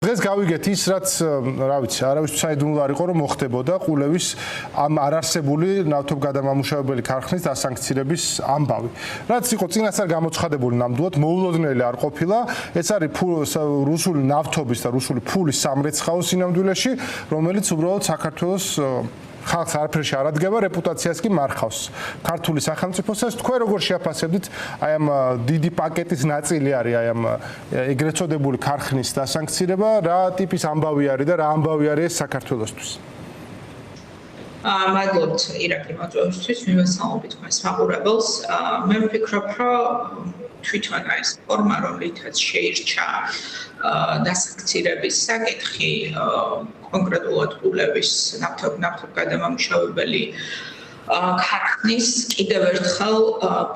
დღეს გავიგეთ ის, რაც რა ვიცი, არავისთვის საიდუმლო არ იყო, რომ მოხდებოდა ყულევის ამ არარსებული ნავთობგადამამუშავებელი ქარხნის დასანქცირების ამბავი. რაც იყო წინასწარ გამოცხადებული ნამდვილად, მოულოდნელი არ ყოფილა. ეს არის რუსული ნავთობის და რუსული ფულის სამრეცხაო სინამდვილეში, რომელიც უბრალოდ საქართველოს ხალხს არაფერში არ ადგება, რეპუტაციას კი მარხავს. ქართული სახელმწიფოსაც თქვენ როგორ შეაფასებდით აი ამ დიდი პაკეტის ნაწილი არის აი ამ ეგრეთ წოდებული ქარხნის დასანქცირება, რა ტიპის ამბავი არის და რა ამბავი არის ეს საქართველოსთვის? მადლობთ ირაკლი მოწვევისთვის, მივესალმებით თქვენს მაყურებელს. მე ვფიქრობ, რომ თვითონ ეს ფორმა, რომლითაც შეირჩა დასანქცირების საკითხი კონკრეტულად ყულევის ნავთობგადამამუშავებელი ქარხნის კიდევ ერთხელ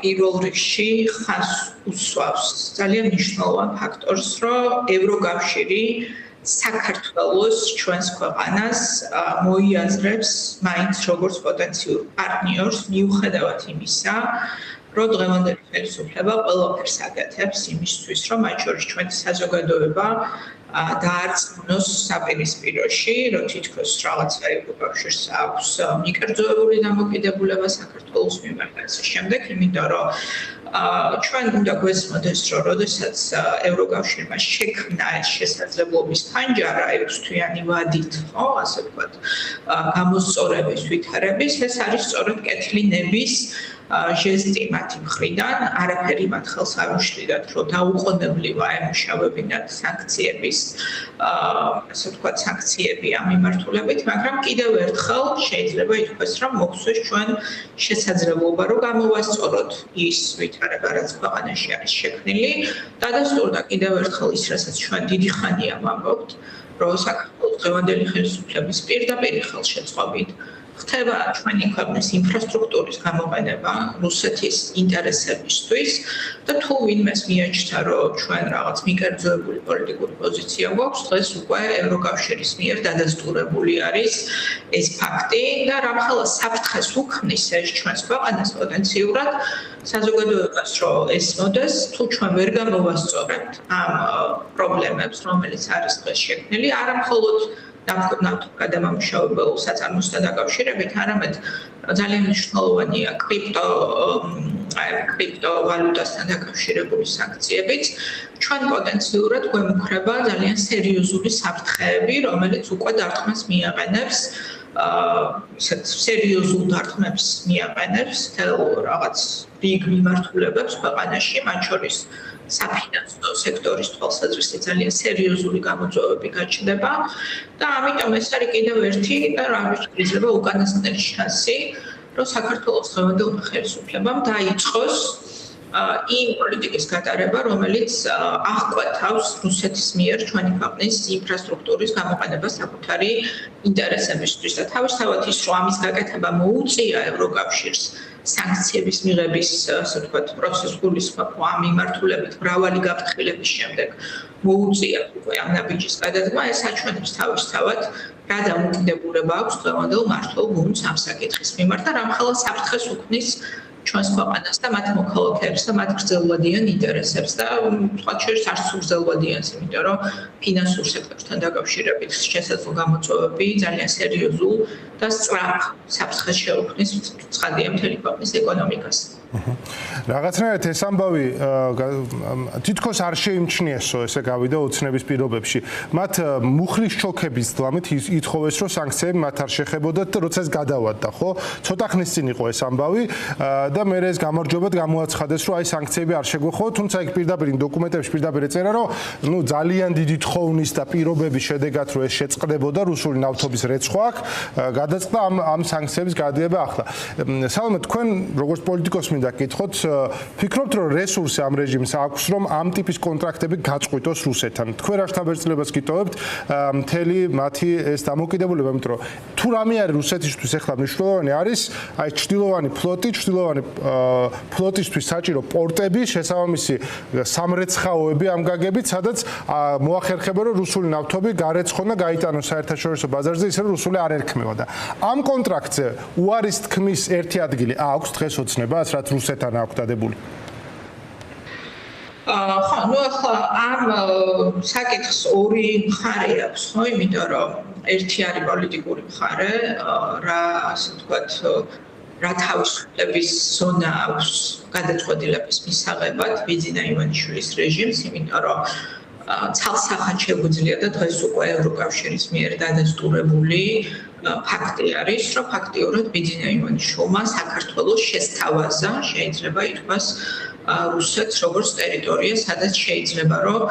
პირველ რიგში ხაზს უსვავს ძალიან მნიშვნელოვან ფაქტორს, რომ ევროკავშირი საქართველოს ჩვენს ქვეყანას მოიაზრებს მაინც როგორც პოტენციურ პარტნიორს, მიუხედავად იმისა, რომ დღევანდელი ხელისუფლება ყველაფერს აკეთებს იმისთვის, რომ მათ შორის ჩვენი საზოგადოება დაარწმუნოს საპირისპიროში, რომ თითქოს რაღაცა ევროკავშირს აქვს მიკერძოებული დამოკიდებულება საქართველოს მიმართ და ასე შემდეგ, იმიტომ რომ ჩვენ უნდა გვესმოდეს, რომ როდესაც ევროკავშირმა შექმნა ეს შესაძლებლობის ფანჯარა 6 თვიანი ვადით, ხო, ასე ვთქვათ, გამოსწორების, ვითარების, ეს არის სწორედ კეთილი ნების ჟესტი მათი მხრიდან, არაფერი მათ ხელს არ უშლიდათ, რომ დაუყოვნებლივ აემუშავებინათ სანქციების, ასე ვთქვათ, სანქციები ამ მიმართულებით, მაგრამ კიდევ ერთხელ შეიძლება ითქვას, რომ მოგვცეს ჩვენ შესაძლებლობა, რომ გამოვასწოროთ ის ვითარება, რაც ქვეყანაში არის შექმნილი, დადასტურდა კიდევ ერთხელ ის, რასაც ჩვენ დიდი ხანია ვამბობთ, რომ საქართველოს დღევანდელი ხელისუფლების პირდაპირ ხელშეწყობით ხდება ჩვენი ქვეყნის ინფრასტრუქტურის გამოყენება რუსეთის ინტერესებისთვის და თუ ვინმეს მიაჩნდა, რომ ჩვენ რაღაც მიკერძოებული პოლიტიკური პოზიცია გვაქვს, დღეს უკვე ევროკავშირის მიერ დადასტურებული არის ეს ფაქტი და რამხელა საფრთხეს უქმნის ეს ჩვენს ქვეყანას პოტენციურად საზოგადოებას, რომ ესმოდეს, თუ ჩვენ ვერ გამოვასწორებთ ამ პრობლემებს, რომელიც არის დღეს შექმნილი, არამხოლოდ ნავთობგადამამუშავებელ საწარმოსთან დაკავშირებით, არამედ ძალიან მნიშვნელოვანია კრიპტოვალუტასთან დაკავშირებული სანქციებიც. ჩვენ პოტენციურად გვემუქრება ძალიან სერიოზული საფრთხეები, რომელიც უკვე დარტყმას მიაყენებს, ისეთ სერიოზულ დარტყმებს მიაყენებს თელ რაღაც რიგ მიმართულებებს ქვეყანაში, მათ შორის საფინანსო სექტორის თვალსაზრისით ძალიან სერიოზული გამოწვევები გაჩნდება და ამიტომ ეს არის კიდევ ერთი და რა ვიცი, უკანასკნელი შანსი, რომ საქართველოს დღევანდელ ხელისუფლებამ დაიწყოს იმ პოლიტიკის გატარება, რომელიც აღკვეთავს რუსეთის მიერ ჩვენი ქვეყნის ინფრასტრუქტურის გამოყენება საკუთარი ინტერესებისთვის და თავისთავად ის, რომ ამის გაკეთება მოუწია ევროკავშირს სანქციების მიღების, ასე ვთქვათ, პროცესს გულისხმობ ამ მიმართულებით მრავალი გაფრთხილების შემდეგ მოუწია უკვე ამ ნაბიჯის გადადგმა, ეს აჩვენებს თავისთავად რა დამოკიდებულება აქვს დღევანდელ მმართველ გუნდს ამ საკითხის მიმართ და რამხელა საფრთხეს უქმნის ჩვენს ქვეყანას და მათ მოქალაქეებს და მათ გრძელვადიან ინტერესებს და თქვათ შორის არც გრძელვადიანს, იმიტომ რომ ფინანსურ სექტორთან დაკავშირებით შესაძლო გამოწვევები ძალიან სერიოზულ და სწრაფ საფრთხეს შეუქმნის ცხადია მთელი ქვეყნის ეკონომიკას. რაღაცნაირად ეს ამბავი თითქოს არ შეიმჩნიესო, ესე გავიდა ოცნების პირობებში. მათ მუხლის ჩოქების დლამით ითხოვეს, რომ სანქციები მათ არ შეხებოდათ, როცა ეს გადავადდა, ხო? ცოტა ხნის წინ იყო ეს ამბავი და მე ეს გამარჯვებად გამოაცხადეს, რომ აი სანქციები არ შეგვეხო, თუმცა იქ პირდაპირ დოკუმენტებში პირდაპირ ეწერა, რომ ნუ ძალიან დიდი თხოვნის და პირობების შედეგად რომ ეს შეწყდებოდა რუსული ნავთობის რეცხვა აქ, გადაწყდა ამ სანქციების გადადება ახლა. სალომე, თქვენ როგორც პოლიტიკოსი მინდა გკითხოთ, ფიქრობთ, რომ რესურსი ამ რეჟიმს აქვს, რომ ამ ტიპის კონტრაქტები გაწყვიტოს რუსეთთან. თქვენ რა შთაბეჭდილებას გიტოვებთ მთელი მათი ეს დამოკიდებულება, იმიტომ რომ თუ რამე არის რუსეთისთვის ახლა მნიშვნელოვანი არის აი ჩრდილოვანი ფლოტი, ჩრდილოვანი ფლოტისთვის საჭირო პორტები, შესაბამისი სამრეცხაოები ამ გაგებით, სადაც მოახერხება, რომ რუსული ნავთობი გარეცხონ და გაიტანოს საერთაშორისო ბაზარზე, ისე რომ რუსული არ ერქმევა და ამ კონტრაქტზე უარის თქმის ერთი ადგილი აქვს დღეს ოცნებას, რაც რუსეთთან აქვს დადებული. ხო, ну ახლა ამ საკითხს ორი მხარე აქვს, ხო, იმიტომ რომ ერთი არის პოლიტიკური მხარე, რა ასე ვთქვათ, რა თავისუფლების ზონა აქვს გადაწყვეტილების მისაღებად ბიძინა ივანიშვილის რეჟიმს, იმიტომ რომ ცალსახად შეგვიძლია და დღეს უკვე ევროკავშირის მიერ დადასტურებული ფაქტი არის, რომ ფაქტიურად ბიძინა ივანიშვილმა საქართველოს შესთავაზა, შეიძლება ითქვას, რუსეთს როგორც ტერიტორია, სადაც შეიძლება რომ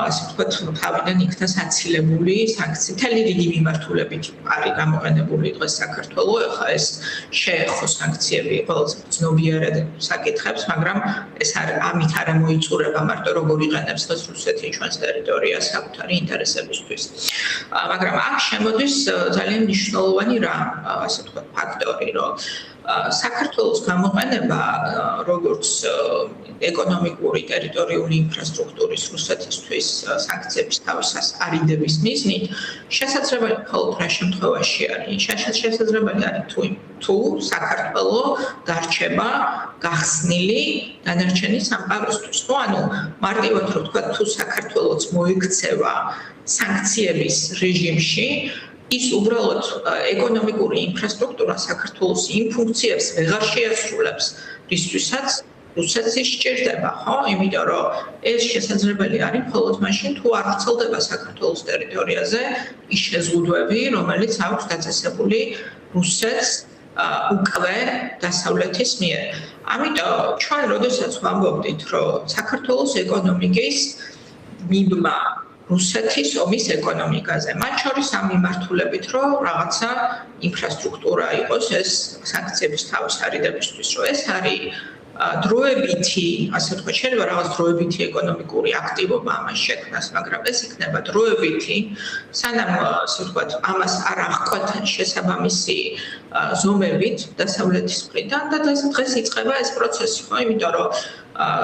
ასე ვთქვათ, თავიდან იქნას აცილებული სანქცია. მთელი რიგი მიმართულებით არის გამოყენებული დღეს საქართველოს, ახლა ეს შეეხო სანქციები ყველაზე ცნობიერად საკითხებს, მაგრამ ეს ამით არ მოიწურება მარტო როგორ იყენებს დღეს რუსეთი ჩვენს ტერიტორიას საკუთარი ინტერესებისთვის. მაგრამ აქ შემოდის ძალიან მნიშვნელოვანი რამ, ასე ვთქვათ, ფაქტორი, რომ საქართველოს გამოყენება როგორც ეკონომიკური ტერიტორიული ინფრასტრუქტურის რუსეთისთვის სანქციების თავისას არიდების მიზნით შესაძლებელი მხოლოდ რა შემთხვევაში არის. შესაძლებელი არის თუ საქართველო დარჩება გახსნილი დანარჩენი სამყაროსთვის. ხო, ანუ მარტივად რო ვთქვათ, თუ საქართველოს მოიქცევა სანქციების რეჟიმში, ის უბრალოდ ეკონომიკური ინფრასტრუქტურა საქართველოს იმ ფუნქციებს ვეღარ შეასრულებს, რისთვისაც რუსეთს სჭირდება, ხო? იმიტომ რომ ეს შესაძლებელი არის მხოლოდ მაშინ, თუ არ ვრცელდება საქართველოს ტერიტორიაზე ის შეზღუდვები, რომელიც აქვს დაწესებული რუსეთს უკვე დასავლეთის მიერ. ამიტომ ჩვენ როდესაც ვამბობდით, რომ საქართველოს ეკონომიკის მიბმა რუსეთის ომის ეკონომიკაზე. მათ შორის ამ მიმართულებით, რომ რაღაცა ინფრასტრუქტურა იყოს ეს სანქციების თავის არიდებისთვის, რომ ეს არის დროებითი, ასე ვთქვათ, შეიძლება რაღაც დროებითი ეკონომიკური აქტივობა ამას შექმნას, მაგრამ ეს იქნება დროებითი, სანამ ასე ვთქვათ, ამას არ აღკვათ შესაბამისი ზომებით დასავლეთის მხრიდან და დღეს იწყება ეს პროცესი, ხო, იმიტომ რომ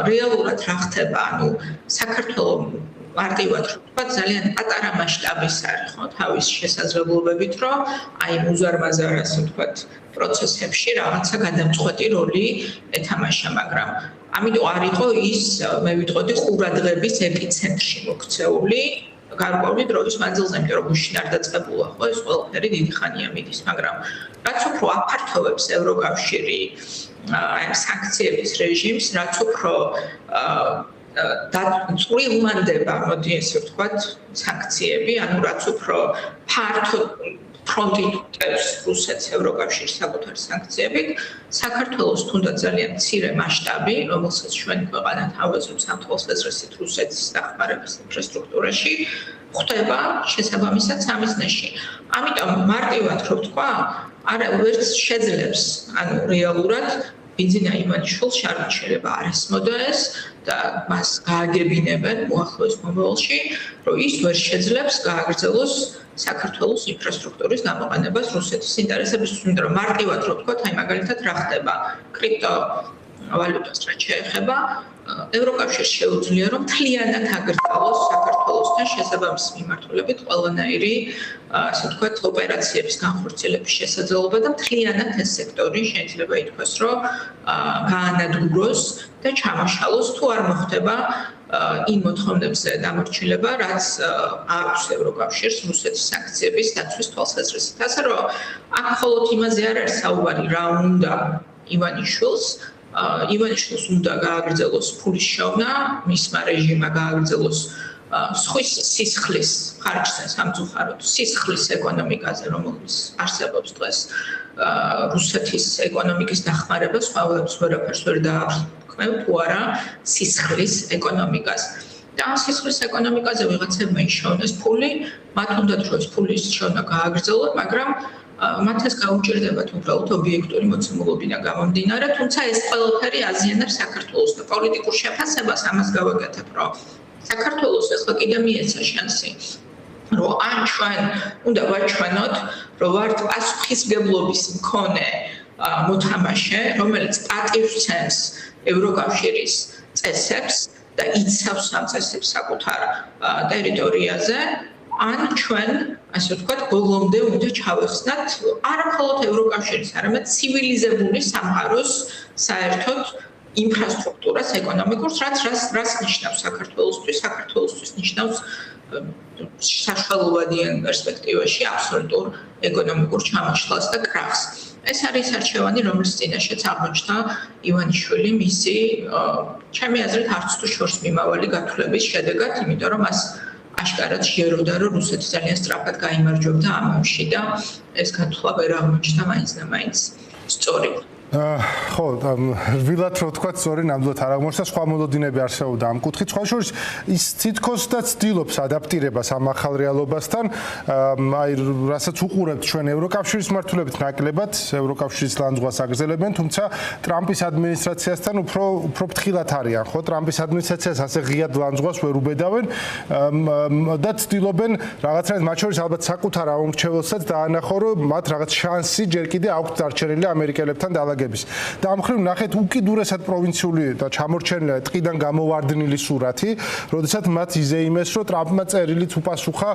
რეალურად რა ხდება, ანუ საქართველოს მარტივად ვთქვათ, ძალიან პატარა მასშტაბის არის, ხო, თავის შესაძლებლობებით, რომ აი უზარმაზარ, ასე ვთქვათ, პროცესებში რაღაცა გადამწყვეტი როლი ეთამაშა, მაგრამ ამიტომ არ იყო ის, მე ვიტყოდი, ყურადღების ეპიცენტრში მოქცეული გარკვეული დროის მანძილზე, იმიტომ რომ გუშინ არ დაწყებულა, ხო, ეს ყველაფერი დიდი ხანია მიდის, მაგრამ რაც უფრო აფართოვებს ევროკავშირი აი სანქციების რეჟიმს, რაც უფრო წვრილმანდება, მოდი ესე ვთქვათ, სანქციები, ანუ რაც უფრო ფართო ფრონტით უტევს რუსეთს ევროკავშირის საკუთარი სანქციებით, საქართველოს თუნდაც ძალიან მცირე მასშტაბი, რომელსაც ჩვენი ქვეყანა თავაზობს ამ თვალსაზრისით რუსეთის დახმარების ინფრასტრუქტურაში, ხდება შესაბამისად სამიზნეში. ამიტომ მარტივად რო ვთქვა, არა ვერც შეძლებს, ანუ რეალურად ბიძინა ივანიშვილს შეიძლება არ ესმოდა ეს და მას გააგებინებენ მოახლოეს მომავალში, რომ ის ვერ შეძლებს გააგრძელოს საქართველოს ინფრასტრუქტურის გამოყენებას რუსეთის ინტერესებისთვის, იმიტომ რომ მარტივად რო ვთქვათ, აი მაგალითად რა ხდება კრიპტოვალუტას რაც შეეხება, ევროკავშირს შეუძლია რომ მთლიანად აგრძელოს საქართველოსთან შესაბამისი მიმართულებით ყველანაირი, ასე ვთქვათ, ოპერაციების განხორციელების შესაძლებლობა და მთლიანად ეს სექტორი შეიძლება ითქვას, რომ გაანადგუროს და ჩამოშალოს, თუ არ მოხდება იმ მოთხოვნებზე დამორჩილება, რაც აქვს ევროკავშირს რუსეთის სანქციების დაცვის თვალსაზრისით. ასე რომ აქ მხოლოდ იმაზე არ არის საუბარი, რა უნდა ივანიშვილს უნდა გააგრძელოს ფულის შოვნა, მისმა რეჟიმმა გააგრძელოს სხვის სისხლის ხარჯზე სამწუხაროდ სისხლის ეკონომიკაზე, რომელიც არსებობს დღეს რუსეთის ეკონომიკის დახმარება, სხვაებს ვერაფერს ვერ დააქვეყნებ, თუ არა სისხლის ეკონომიკას. და ამ სისხლის ეკონომიკაზე ვიღაცებმა იშოვნეს ფული, მათ უნდათ რომ ეს ფულის შოვნა გააგრძელონ, მაგრამ მათ ეს გაუჭირდებათ უბრალოდ ობიექტური მოცემულობიდან გამომდინარე, თუმცა ეს ყველაფერი აზიანებს საქართველოს და პოლიტიკურ შეფასებას ამას გავაკეთებ, რომ საქართველოს ახლა კიდე მიეცა შანსი, რომ ან ჩვენ უნდა ვაჩვენოთ, რომ ვართ პასუხისმგებლობის მქონე მოთამაშე, რომელიც პატივს ცემს ევროკავშირის წესებს და იცავს ამ წესებს საკუთარ ტერიტორიაზე, ან ჩვენ, ასე ვთქვათ, ბოლომდე უნდა ჩავეხსნათ არა მხოლოდ ევროკავშირის, არამედ ცივილიზებული სამყაროს საერთოდ ინფრასტრუქტურას ეკონომიკურს, რაც ნიშნავს საქართველოსთვის ნიშნავს საშუალებადიან პერსპექტივაში აბსოლუტურ ეკონომიკურ ჩამოშლას და კრახს. ეს არის არჩევანი, რომლის წინაშეც აღმოჩნდა ივანიშვილი მისი ჩემი აზრით არც თუ შორს მიმავალი გათვლების შედეგად, იმიტომ რომ მას აშკარად შეეროდა, რომ რუსეთი ძალიან სწრაფად გაიმარჯვებდა ამ ომში და ეს გათვლა ვერ აღმოჩნდა მაინც და მაინც სწორი. ხო, რბილად რო ვთქვა, სწორი ნამდვილად არ აღმოჩნდა, სხვა მოლოდინები არსებობდა ამ კუთხით. სხვა შორის ის თითქოს და ცდილობს ადაპტირებას ამ ახალ რეალობასთან, აი რასაც უყურებთ ჩვენ ევროკავშირის მმართველობით ნაკლებად, ევროკავშირის ლანძღვას აგრძელებენ, თუმცა ტრამპის ადმინისტრაციასთან უფრო ფრთხილად არიან, ხო? ტრამპის ადმინისტრაციას ასე ღიად ლანძღვას ვერ უბედავენ და ცდილობენ რაღაცნაირად მათ შორის ალბათ საკუთარ ამორჩეველსაც დაანახო, რომ მათ რაღაც შანსი ჯერ კიდე აქვთ დარჩენილი ამერიკელებთან და ამ მხრივ ნახეთ უკიდურესად პროვინციული და ჩამორჩენილი ტყიდან გამოვარდნილი სურათი, როდესაც მათ იზეიმეს, რომ ტრამპმა წერილით უპასუხა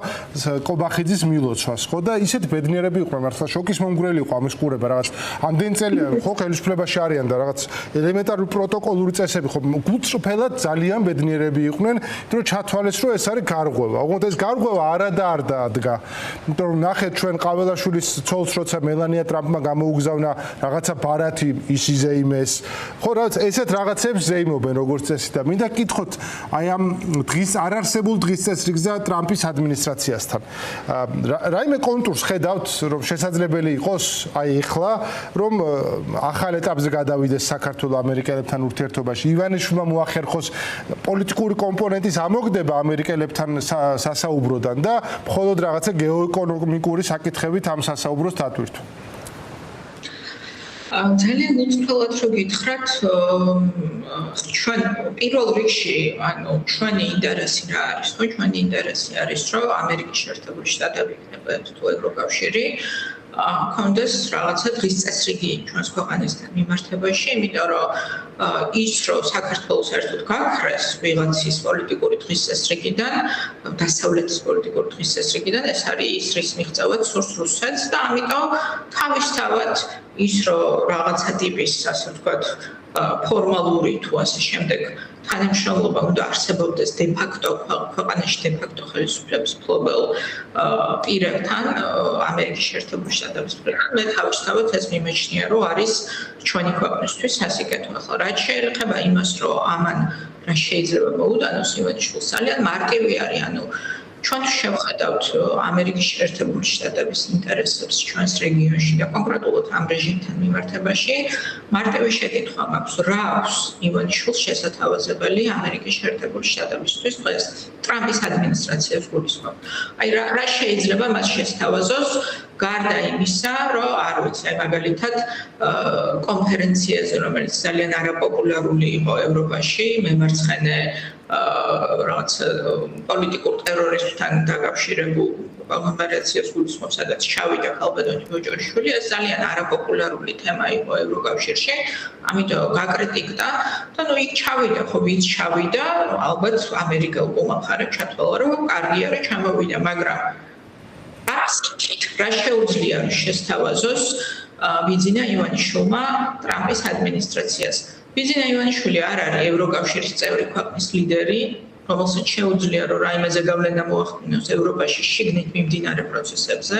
კობახიძის მილოცვას, ხო და ისეთ ბედნიერები იყვნენ, მართლა შოკის მომგვრელი იყო ამის ყურება, რაღაც ამდენი წელია ხო ხელისუფლებაში არიან და რაღაც ელემენტარული პროტოკოლური წესები ხო გულწრფელად ძალიან ბედნიერები იყვნენ, იმიტომ რომ ჩათვალეს, რომ ეს არის გარღვევა. ოღონდ ეს გარღვევა არა და არ დადგა. იმიტომ რომ ნახეთ ჩვენ ყაველაშვილის ცოლს, როცა მელანია ტრამპმა გამოუგზავნა რაღაცა ბარათი ის იზეიმეს. ხო, რაც ესეთ რაღაცებს ზეიმობენ როგორც წესი და მინდა გითხოთ აი ამ დღის არარსებულ დღის წესრიგზე ტრამპის ადმინისტრაციასთან. რაიმე კონტურს ხედავთ, რომ შესაძლებელი იყოს აი ეხლა, რომ ახალ ეტაპზე გადავიდეს საქართველოს ამერიკელებთან ურთიერთობაში. ივანიშვილმა მოახერხოს პოლიტიკური კომპონენტის ამოგდება ამერიკელებთან სასაუბროდან და მხოლოდ რაღაცა გეოეკონომიკური საკითხებით ამ სასაუბროს დატვირთვა. ძალიან უწფელად რო გითხრათ, ჩვენ პირველ რიგში, ანუ ჩვენი ინტერესი რა არის? ხო, ჩვენი ინტერესი არის, რომ ამერიკის შეერთებული შტატები იქნება თუ ევროკავშირი კონდეს რაღაცა დღის წესრიგი ჩვენს ქვეყანასთან მიმართებაში, იმიტომ რომ ის რომ საქართველოს ერთად გაქრეს ვიღაცის პოლიტიკური დღის წესრიგიდან, დასავლეთის პოლიტიკური დღის წესრიგიდან, ეს არის ის რის მიღწევად სურს რუსეთს და ამიტომ თავისთავად ის რომ რაღაცა ტიპის, ასე ვთქვათ, ფორმალური თუ ასე შემდეგ თანამშრომლობა უნდა არსებობდეს დე-ფაქტო ქვეყანაში დე-ფაქტო ხელისუფლების მფლობელ პირებთან ამერიკის შეერთებული შტატების პირებთან. მე თავისთავად ეს მიმეჩნია, რომ არის ჩვენი ქვეყნისთვის სასიკეთო. ახლა რაც შეეხება იმას, რომ ამან რა შეიძლება მოუტანოს ივანიშვილს, ძალიან მარტივი არის, ანუ ჩვენ შევხედავთ ამერიკის შეერთებული შტატების ინტერესებს ჩვენს რეგიონში და კონკრეტულად ამ რეჟიმთან მიმართებაში, მარტივი შეკითხვა მაქვს, რა აქვს ივანიშვილს შესათავაზებელი ამერიკის შეერთებული შტატებისთვის დღეს ტრამპის ადმინისტრაციას გულისხმობ. აი რა შეიძლება მას შესთავაზოს გარდა იმისა, რომ არ ვიცი, მაგალითად კონფერენციაზე, რომელიც ძალიან არაპოპულარული იყო ევროპაში, მემარცხენე რაღაც პოლიტიკურ ტერორიზმთან დაკავშირებულ კონფერენციას გულისხმობს, სადაც ჩავიდა ხალბატონი ბოჭორიშვილი, ეს ძალიან არაპოპულარული თემა იყო ევროკავშირში, ამიტომ გაკრიტიკდა და ნუ იქ ჩავიდა, ხო ვინც ჩავიდა, ალბათ ამერიკელ მომხარემ ჩათვალა, რომ კარგი არის ჩამოვიდა, მაგრამ რა შეუძლია შესთავაზოს ბიძინა ივანიშვილმა ტრამპის ადმინისტრაციას. ბიძინა ივანიშვილი არ არის ევროკავშირის წევრი ქვეყნის ლიდერი, რომელსაც შეუძლია რომ რაიმეზე გავლენა მოახდინოს ევროპაში შიგნით მიმდინარე პროცესებზე.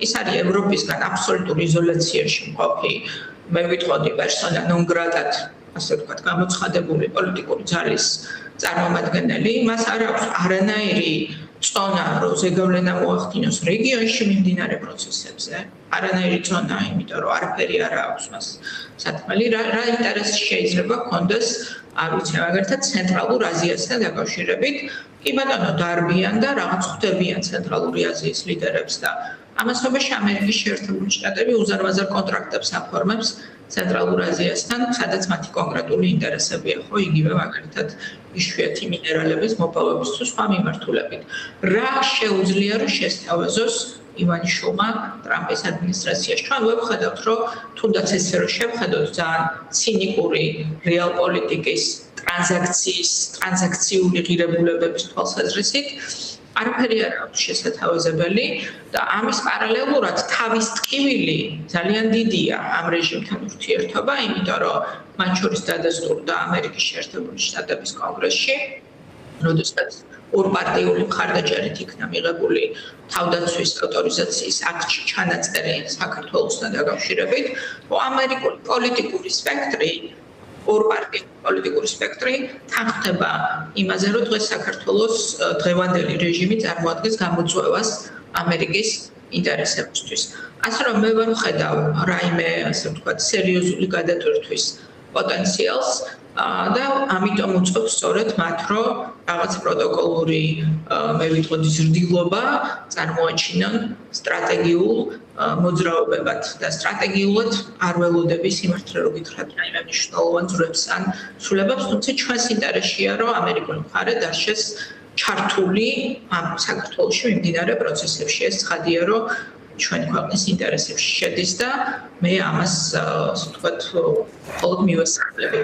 ის არის ევროპისგან აბსოლუტურ იზოლაციაში მყოფი, მე ვიტყოდი პერსონა ნონ გრატად, ასე ვთქვათ, გამოცხადებული პოლიტიკური ძალის წარმომადგენელი. მას არ აქვს არანაირი წონა, რომ ზეგავლენა მოახდინოს რეგიონში მიმდინარე პროცესებზე. არანაირი წონა, იმიტომ რომ არაფერი არ აქვს მას სათქმელი. რა ინტერესი შეიძლება ჰქონდეს, არ ვიცი, მაგალითად ცენტრალურ აზიასთან დაკავშირებით, კი ბატონო დარბიან და რაღაც ხვდებიან ცენტრალური აზიის ლიდერებს და ამასობაში ამერიკის შეერთებული შტატები უზარმაზარ კონტრაქტებს აფორმებს ცენტრალურ აზიასთან, სადაც მათი კონკრეტული ინტერესებია, ხო, იგივე მაგალითად იშვიათი მინერალების მოპოვების თუ სხვა მიმართულებით. რა შეუძლია რომ შესთავაზოს ივანიშვილმა ტრამპის ადმინისტრაციაში? ჩვენ ვხედავთ, რომ თუნდაც ესე რომ შევხედოთ ძალიან ცინიკური რეალპოლიტიკის ტრანზაქციული ღირებულებების თვალსაზრისით, არაფერი არ აქვს შესათავაზებელი და ამის პარალელურად თავის ტკივილი ძალიან დიდია ამ რეჟიმთან ურთიერთობა, იმიტომ რომ მათ შორის დადასტურდა ამერიკის შეერთებული შტატების კონგრესში, როდესაც ორპარტიული მხარდაჭერით იქნა მიღებული თავდაცვის ავტორიზაციის აქტში ჩანაწერი საქართველოსთან დაკავშირებით, ამერიკული პოლიტიკური სპექტრი ორპარტიული პოლიტიკური სპექტრი თანხმდება იმაზე, რომ დღეს საქართველოს დღევანდელი რეჟიმი წარმოადგენს გამოწვევას ამერიკის ინტერესებისთვის. ასე რომ მე ვერ ვხედავ რაიმე, ასე ვთქვათ, სერიოზული გადატვირთვის პოტენციალს და ამიტომ უწყობს სწორედ მათ, რომ რაღაც პროტოკოლური, მე ვიტყოდი, ზრდილობა წარმოაჩინონ სტრატეგიულ მოძრაობებად და სტრატეგიულად არ ველოდები სიმართლე რომ გითხრათ რაიმე მნიშვნელოვან ძვრებს ან ცვლილებებს, თუმცა ჩვენს ინტერესშია, რომ ამერიკული მხარე დარჩეს ჩართული ამ საქართველოში მიმდინარე პროცესებში. ეს ცხადია, რომ ჩვენი ქვეყნის ინტერესებში შედის და მე ამას, ასე ვთქვათ, მხოლოდ მივესალმები.